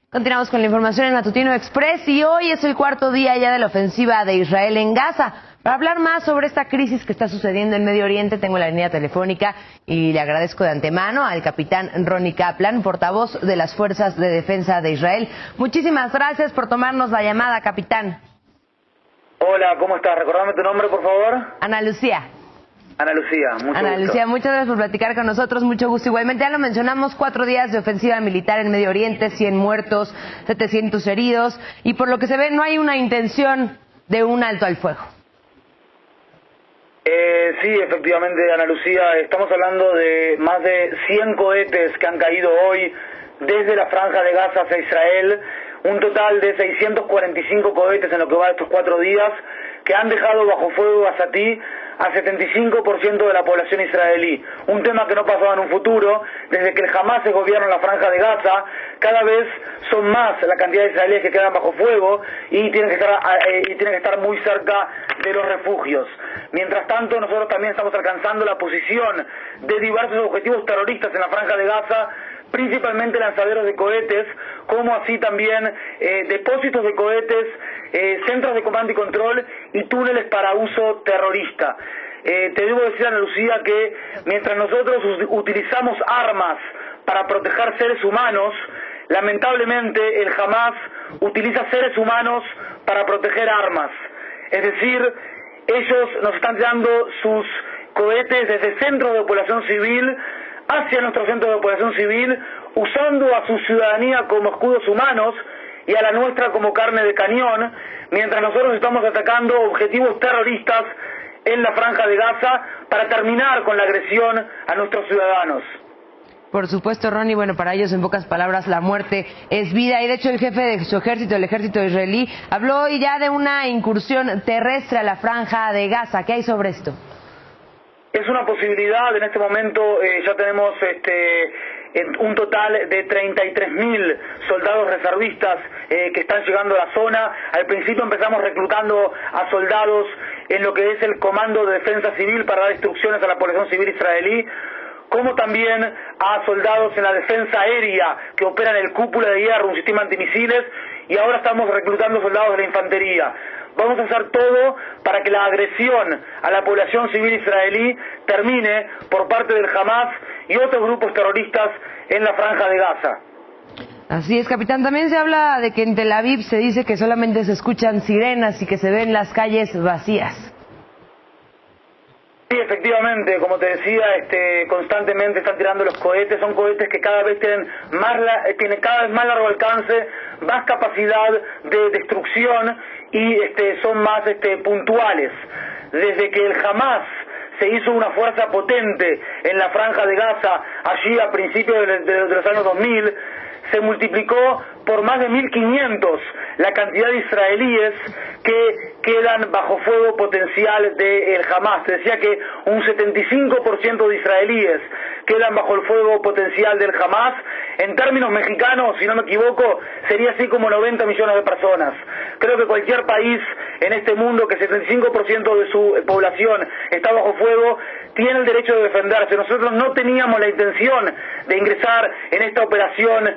Continuamos con la información en Matutino Express y hoy es el cuarto día ya de la ofensiva de Israel en Gaza. Para hablar más sobre esta crisis que está sucediendo en Medio Oriente, tengo la línea telefónica y le agradezco de antemano al capitán Ronnie Kaplan, portavoz de las Fuerzas de Defensa de Israel. Muchísimas gracias por tomarnos la llamada, capitán. Hola, ¿cómo estás? Recordame tu nombre, por favor. Ana Lucía. Ana Lucía, mucho gusto. Ana Lucía, muchas gracias por platicar con nosotros, mucho gusto. Igualmente, ya lo mencionamos, 4 días de ofensiva militar en Medio Oriente, 100 muertos, 700 heridos, y por lo que se ve no hay una intención de un alto al fuego. Sí, efectivamente, Ana Lucía, estamos hablando de más de 100 cohetes que han caído hoy desde la Franja de Gaza hacia Israel, un total de 645 cohetes en lo que va de estos 4 días, que han dejado bajo fuego Gaza a 75% de la población israelí. Un tema que no pasaba en un futuro. Desde que el Hamas se gobierna en la Franja de Gaza, cada vez son más la cantidad de israelíes que quedan bajo fuego y tienen que estar muy cerca de los refugios. Mientras tanto, nosotros también estamos alcanzando la posición de diversos objetivos terroristas en la Franja de Gaza, principalmente lanzaderos de cohetes, como así también depósitos de cohetes, centros de comando y control y túneles para uso terrorista. Te debo decir, Ana Lucía, que mientras nosotros utilizamos armas para proteger seres humanos, lamentablemente el Hamas utiliza seres humanos para proteger armas. Es decir, ellos nos están tirando sus cohetes desde centros de población civil hacia nuestros centros de población civil, usando a su ciudadanía como escudos humanos y a la nuestra como carne de cañón, mientras nosotros estamos atacando objetivos terroristas en la Franja de Gaza para terminar con la agresión a nuestros ciudadanos. Por supuesto, Ronnie, bueno, para ellos, en pocas palabras, la muerte es vida. Y de hecho, el jefe de su ejército, el ejército israelí, habló hoy ya de una incursión terrestre a la Franja de Gaza. ¿Qué hay sobre esto? Es una posibilidad. En este momento ya tenemos un total de 33.000 soldados reservistas que están llegando a la zona. Al principio empezamos reclutando a soldados en lo que es el Comando de Defensa Civil para dar instrucciones a la población civil israelí, como también a soldados en la defensa aérea que operan el Cúpula de Hierro, un sistema antimisiles, y ahora estamos reclutando soldados de la infantería. Vamos a hacer todo para que la agresión a la población civil israelí termine por parte del Hamas y otros grupos terroristas en la Franja de Gaza. Así es, capitán. También se habla de que en Tel Aviv se dice que solamente se escuchan sirenas y que se ven las calles vacías. Sí, efectivamente, como te decía, constantemente están tirando los cohetes. Son cohetes que cada vez tienen cada vez más largo alcance, más capacidad de destrucción y son más puntuales. Desde que el Hamas se hizo una fuerza potente en la Franja de Gaza, allí a principios de los años 2000, se multiplicó por más de 1.500 la cantidad de israelíes que quedan bajo fuego potencial del Hamas. Te decía que un 75% de israelíes quedan bajo el fuego potencial del Hamas. En términos mexicanos, si no me equivoco, sería así como 90 millones de personas. Creo que cualquier país en este mundo que 75% de su población está bajo fuego tiene el derecho de defenderse. Nosotros no teníamos la intención de ingresar en esta operación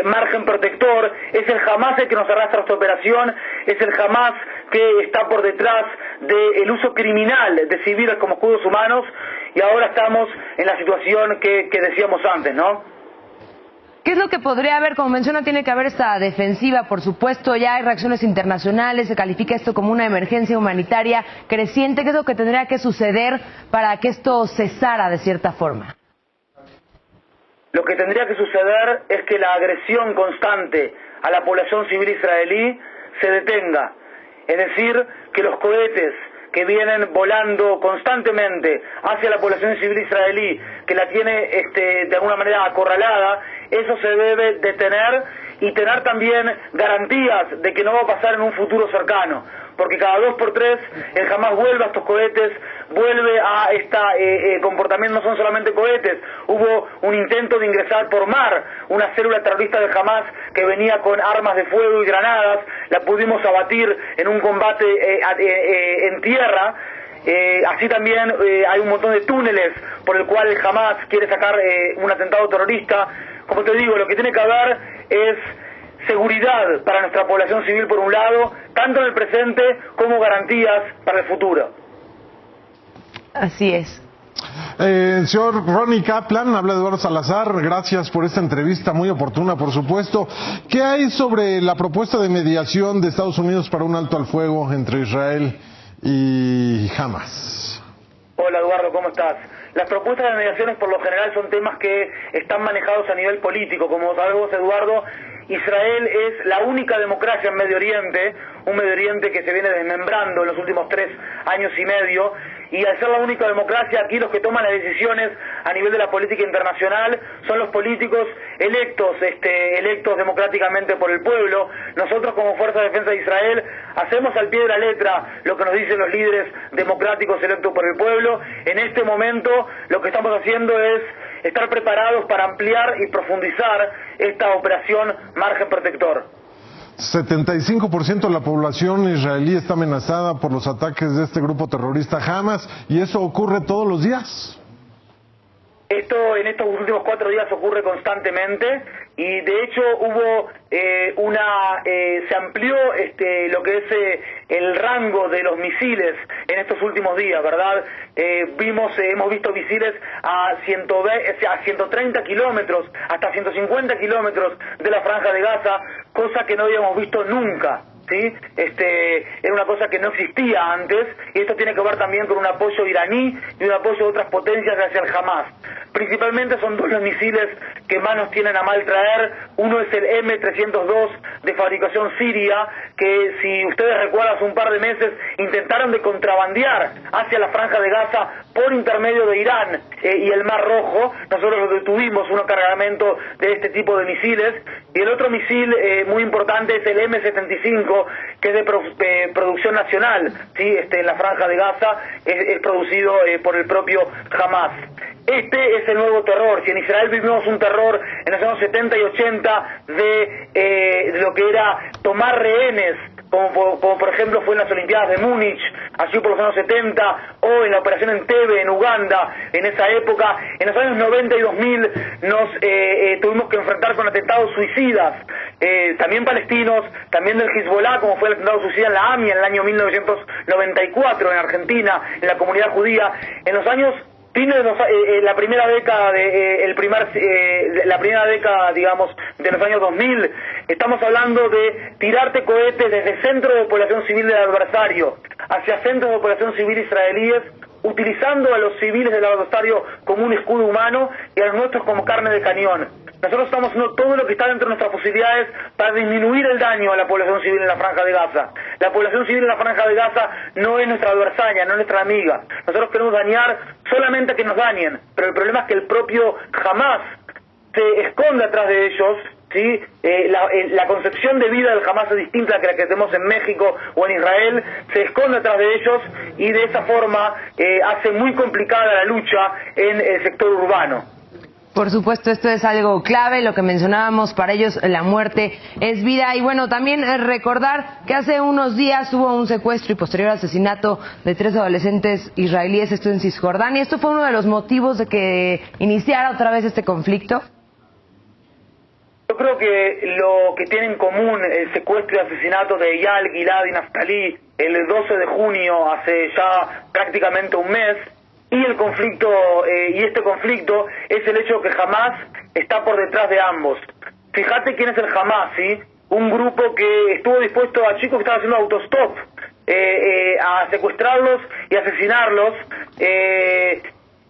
margen protector. Es el Hamas el que nos arrastra esta operación, es el Hamas que está por detrás del uso criminal de civiles como escudos humanos, y ahora estamos en la situación que decíamos antes, ¿no? ¿Qué es lo que podría haber? Como menciona, tiene que haber esta defensiva, por supuesto, ya hay reacciones internacionales, se califica esto como una emergencia humanitaria creciente. ¿Qué es lo que tendría que suceder para que esto cesara de cierta forma? Lo que tendría que suceder es que la agresión constante a la población civil israelí se detenga. Es decir, que los cohetes que vienen volando constantemente hacia la población civil israelí, que la tiene de alguna manera acorralada, eso se debe detener y tener también garantías de que no va a pasar en un futuro cercano, porque cada 2 por 3 el Hamas vuelve a estos cohetes, vuelve a comportamiento. No son solamente cohetes, hubo un intento de ingresar por mar, una célula terrorista de Hamas que venía con armas de fuego y granadas, la pudimos abatir en un combate en tierra. Así también hay un montón de túneles por el cual el Hamas quiere sacar un atentado terrorista. Como te digo, lo que tiene que haber es seguridad para nuestra población civil por un lado, tanto en el presente como garantías para el futuro. Así es. Señor Ronnie Kaplan, habla Eduardo Salazar, gracias por esta entrevista muy oportuna, por supuesto. ¿Qué hay sobre la propuesta de mediación de Estados Unidos para un alto al fuego entre Israel y Hamas? Hola Eduardo, ¿cómo estás? Las propuestas de mediaciones por lo general son temas que están manejados a nivel político. Como sabemos, Eduardo, Israel es la única democracia en Medio Oriente, un Medio Oriente que se viene desmembrando en los últimos 3 años y medio, y al ser la única democracia, aquí los que toman las decisiones a nivel de la política internacional son los políticos electos democráticamente por el pueblo. Nosotros como Fuerza de Defensa de Israel hacemos al pie de la letra lo que nos dicen los líderes democráticos electos por el pueblo. En este momento lo que estamos haciendo es estar preparados para ampliar y profundizar esta operación Margen Protector. 75% de la población israelí está amenazada por los ataques de este grupo terrorista Hamas, ¿y eso ocurre todos los días? Esto en estos últimos 4 días ocurre constantemente, y de hecho hubo se amplió lo que es el rango de los misiles en estos últimos días, ¿verdad? Hemos visto misiles a 130 kilómetros, hasta 150 kilómetros de la Franja de Gaza, cosa que no habíamos visto nunca. ¿Sí? Era una cosa que no existía antes, y esto tiene que ver también con un apoyo iraní y un apoyo de otras potencias hacia el Hamas. Principalmente son 2 los misiles que más nos tienen a mal traer. Uno es el M302 de fabricación siria, que si ustedes recuerdan hace un par de meses intentaron de contrabandear hacia la Franja de Gaza por intermedio de Irán y el Mar Rojo. Nosotros lo detuvimos, un cargamento de este tipo de misiles. Y el otro misil muy importante es el M75, que es de producción nacional, ¿sí? En la Franja de Gaza es producido por el propio Hamas. Este es el nuevo terror. Si en Israel vivimos un terror en los años 70 y 80 de lo que era tomar rehenes, como por ejemplo fue en las Olimpiadas de Múnich, allí por los años 70, o en la operación Entebbe en Uganda, en esa época. En los años 90 y 2000 nos tuvimos que enfrentar con atentados suicidas, también palestinos, también del Hezbollah, como fue el atentado suicida en la AMIA en el año 1994 en Argentina, en la comunidad judía. En los años la primera década digamos de los años 2000, estamos hablando de tirarte cohetes desde centros de población civil del adversario hacia centros de población civil israelíes, utilizando a los civiles del adversario como un escudo humano y a los nuestros como carne de cañón. Nosotros estamos haciendo todo lo que está dentro de nuestras posibilidades para disminuir el daño a la población civil en la Franja de Gaza. La población civil en la Franja de Gaza no es nuestra adversaria, no es nuestra amiga. Nosotros queremos dañar solamente a que nos dañen, pero el problema es que el propio Hamas se esconde atrás de ellos, ¿sí? La concepción de vida del Hamas es distinta a la que tenemos en México o en Israel, se esconde atrás de ellos y de esa forma hace muy complicada la lucha en el sector urbano. Por supuesto, esto es algo clave, lo que mencionábamos, para ellos la muerte es vida. Y bueno, también recordar que hace unos días hubo un secuestro y posterior asesinato de 3 adolescentes israelíes, esto en Cisjordania. ¿Esto fue uno de los motivos de que iniciara otra vez este conflicto? Yo creo que lo que tiene en común el secuestro y asesinato de Eyal, Gilad y Naftali el 12 de junio, hace ya prácticamente un mes, y el conflicto este conflicto es el hecho que Hamas está por detrás de ambos. Fíjate quién es el Hamas, ¿sí? Un grupo que estuvo dispuesto a chicos que estaban haciendo autostop a secuestrarlos y asesinarlos.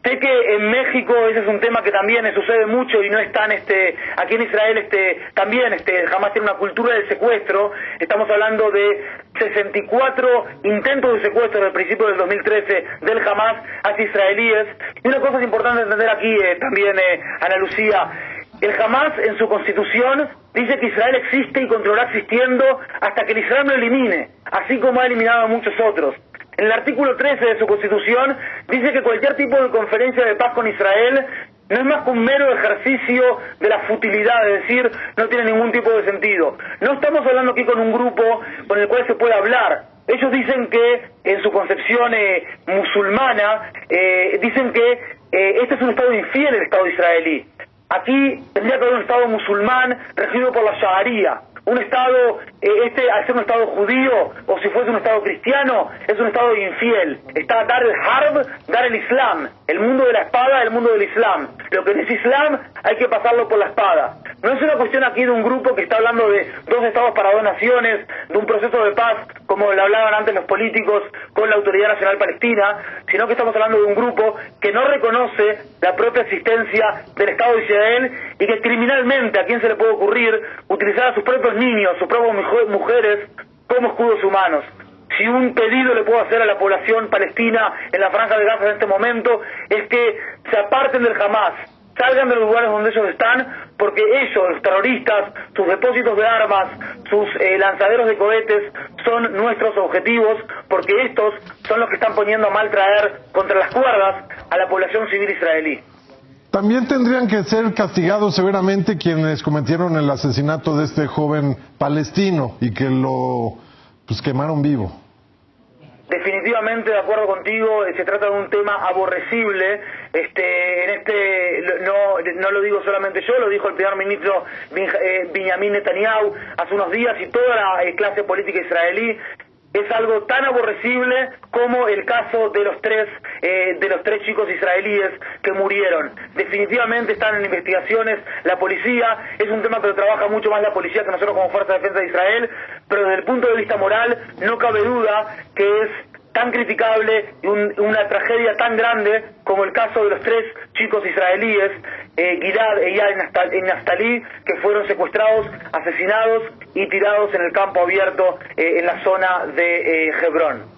Sé que en México ese es un tema que también sucede mucho y no es tan aquí en Israel también Hamas tiene una cultura del secuestro. Estamos hablando de 64 intentos de secuestro desde el principio del 2013 del Hamas hacia israelíes. Y una cosa es importante entender aquí también, Ana Lucía, el Hamas en su constitución dice que Israel existe y continuará existiendo hasta que el Islam lo elimine, así como ha eliminado a muchos otros. En el artículo 13 de su constitución dice que cualquier tipo de conferencia de paz con Israel no es más que un mero ejercicio de la futilidad, es decir, no tiene ningún tipo de sentido. No estamos hablando aquí con un grupo con el cual se puede hablar. Ellos dicen que en su concepción musulmana, dicen que este es un estado infiel, el estado israelí. Aquí tendría que haber un estado musulmán regido por la Sharia, Un Estado, al ser un Estado judío, o si fuese un Estado cristiano, es un Estado infiel. Está Dar el Harb, Dar el Islam, el mundo de la espada, el mundo del Islam. Lo que no es Islam hay que pasarlo por la espada. No es una cuestión aquí de un grupo que está hablando de 2 estados para 2 naciones, de un proceso de paz, como le hablaban antes los políticos con la Autoridad Nacional Palestina, sino que estamos hablando de un grupo que no reconoce la propia existencia del Estado de Israel y que criminalmente, ¿a quién se le puede ocurrir utilizar a sus propios niños, sus propias mujeres como escudos humanos? Si un pedido le puedo hacer a la población palestina en la Franja de Gaza en este momento es que se aparten del Hamas, salgan de los lugares donde ellos están, porque ellos, los terroristas, sus depósitos de armas, sus lanzaderos de cohetes, son nuestros objetivos, porque estos son los que están poniendo a mal traer contra las cuerdas a la población civil israelí. También tendrían que ser castigados severamente quienes cometieron el asesinato de este joven palestino y que lo quemaron vivo. Definitivamente de acuerdo contigo, se trata de un tema aborrecible. No lo digo solamente yo, lo dijo el primer ministro Benjamin Netanyahu hace unos días y toda la clase política israelí. Es algo tan aborrecible como el caso de los tres chicos israelíes que murieron. Definitivamente están en investigaciones la policía, es un tema que lo trabaja mucho más la policía que nosotros como Fuerza de Defensa de Israel, pero desde el punto de vista moral no cabe duda que es tan criticable y una tragedia tan grande como el caso de los 3 chicos israelíes, Gilad, Eyal y Naftali, que fueron secuestrados, asesinados y tirados en el campo abierto en la zona de Hebrón.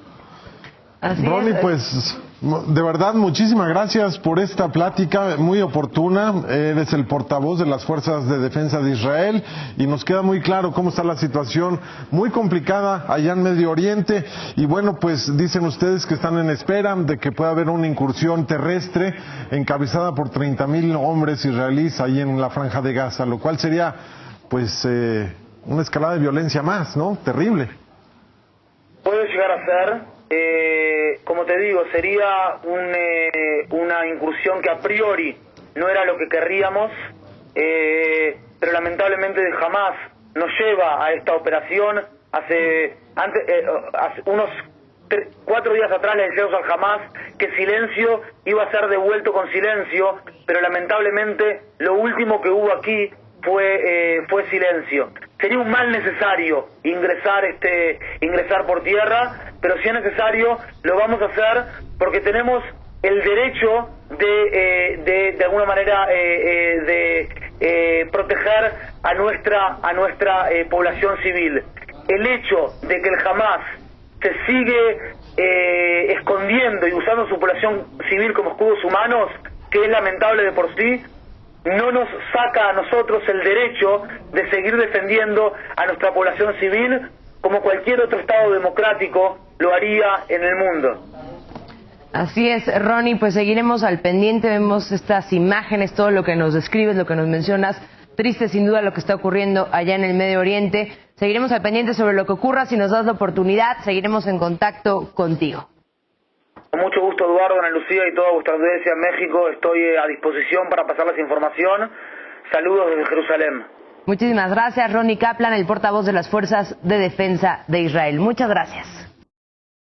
Ronnie, pues de verdad muchísimas gracias por esta plática muy oportuna. Eres el portavoz de las Fuerzas de Defensa de Israel y nos queda muy claro cómo está la situación muy complicada allá en Medio Oriente. Y bueno, pues dicen ustedes que están en espera de que pueda haber una incursión terrestre encabezada por 30,000 hombres israelíes ahí en la Franja de Gaza, lo cual sería pues una escalada de violencia más, ¿no? Terrible. Puede llegar a ser. Como te digo, sería una incursión que a priori no era lo que querríamos, pero lamentablemente jamás nos lleva a esta operación. Hace unos 4 días atrás le decíamos al Hamas que silencio iba a ser devuelto con silencio, pero lamentablemente lo último que hubo aquí fue silencio. Sería un mal necesario ingresar por tierra, pero si es necesario lo vamos a hacer porque tenemos el derecho de alguna manera de proteger a nuestra población civil. El hecho de que el Hamas se sigue escondiendo y usando su población civil como escudos humanos, que es lamentable de por sí, no nos saca a nosotros el derecho de seguir defendiendo a nuestra población civil como cualquier otro Estado democrático lo haría en el mundo. Así es, Ronnie, pues seguiremos al pendiente, vemos estas imágenes, todo lo que nos describes, lo que nos mencionas, triste sin duda lo que está ocurriendo allá en el Medio Oriente. Seguiremos al pendiente sobre lo que ocurra, si nos das la oportunidad, seguiremos en contacto contigo. Con mucho gusto, Eduardo, Ana Lucía y toda vuestra audiencia en México. Estoy a disposición para pasarles información. Saludos desde Jerusalén. Muchísimas gracias, Ronnie Kaplan, el portavoz de las Fuerzas de Defensa de Israel. Muchas gracias.